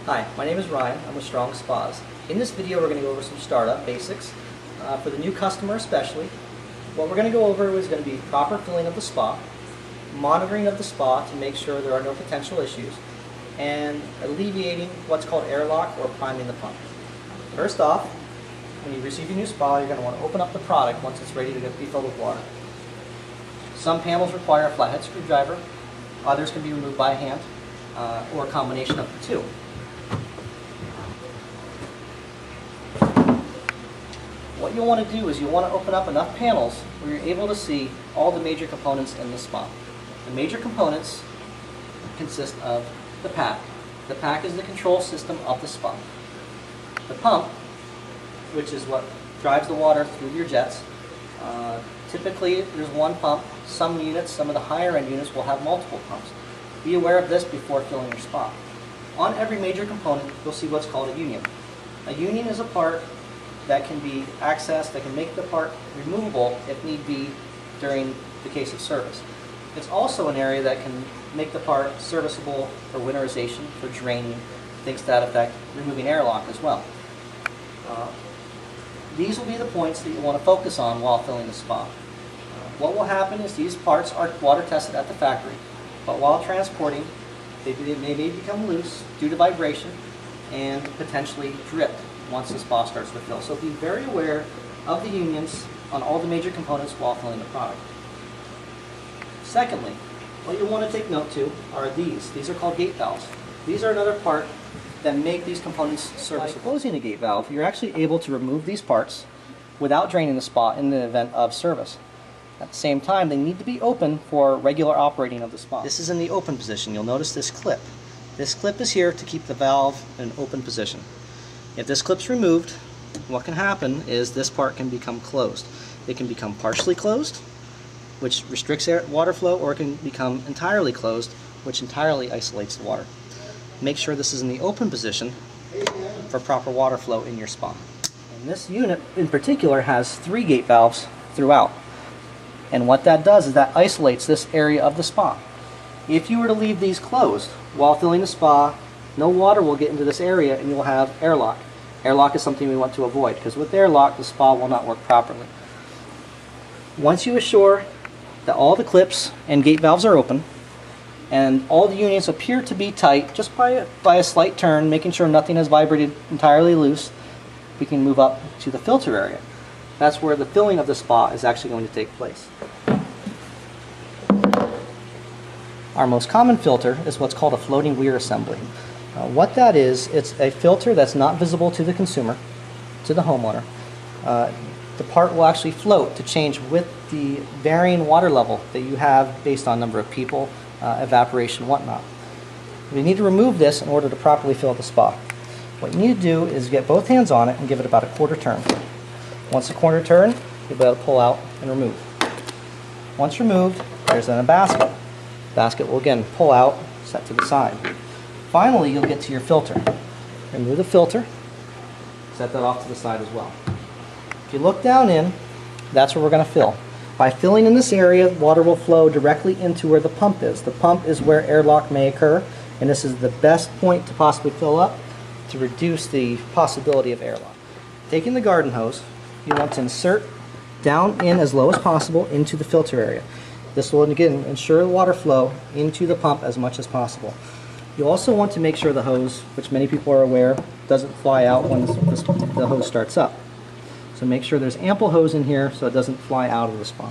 Hi, my name is Ryan. I'm with Strong Spas. In this video we're going to go over some startup basics. For the new customer especially, what we're going to go over is going to be proper filling of the spa, monitoring of the spa to make sure there are no potential issues, and alleviating what's called airlock or priming the pump. First off, when you receive your new spa, you're going to want to open up the product once it's ready to be filled with water. Some panels require a flathead screwdriver, others can be removed by hand, or a combination of the two. What you'll want to do is you'll want to open up enough panels where you're able to see all the major components in the spa. The major components consist of the pack. The pack is the control system of the spa. The pump, which is what drives the water through your jets. Typically there's one pump. Some units, some of the higher end units will have multiple pumps. Be aware of this before filling your spa. On every major component you'll see what's called a union. A union is a part that can be accessed, that can make the part removable if need be during the case of service. It's also an area that can make the part serviceable for winterization, for draining, things to that effect, removing airlock as well. These will be the points that you want to focus on while filling the spa. What will happen is these parts are water tested at the factory, but while transporting, they may become loose due to vibration and potentially drip once the spa starts to fill. So be very aware of the unions on all the major components while filling the product. Secondly, what you'll want to take note to are these. These are called gate valves. These are another part that make these components serviceable. By closing a gate valve, you're actually able to remove these parts without draining the spa in the event of service. At the same time, they need to be open for regular operating of the spa. This is in the open position. You'll notice this clip. This clip is here to keep the valve in an open position. If this clip's removed, what can happen is this part can become closed. It can become partially closed, which restricts water flow, or it can become entirely closed, which entirely isolates the water. Make sure this is in the open position for proper water flow in your spa. And this unit in particular has 3 gate valves throughout. And what that does is that isolates this area of the spa. If you were to leave these closed while filling the spa, no water will get into this area and you'll have airlock. Airlock is something we want to avoid because with airlock the spa will not work properly. Once you assure that all the clips and gate valves are open and all the unions appear to be tight just by a slight turn, making sure nothing has vibrated entirely loose, we can move up to the filter area. That's where the filling of the spa is actually going to take place. Our most common filter is what's called a floating weir assembly. What that is, it's a filter that's not visible to the consumer, to the homeowner. The part will actually float to change with the varying water level that you have based on number of people, evaporation, whatnot. We need to remove this in order to properly fill the spa. What you need to do is get both hands on it and give it about a quarter turn. Once a quarter turn, you'll be able to pull out and remove. Once removed, there's then a basket. The basket will again pull out, set to the side. Finally, you'll get to your filter. Remove the filter, set that off to the side as well. If you look down in, that's where we're going to fill. By filling in this area, water will flow directly into where the pump is. The pump is where airlock may occur, and this is the best point to possibly fill up to reduce the possibility of airlock. Taking the garden hose, you want to insert down in as low as possible into the filter area. This will again ensure water flow into the pump as much as possible. You also want to make sure the hose, which many people are aware, doesn't fly out when the hose starts up. So make sure there's ample hose in here so it doesn't fly out of the spa.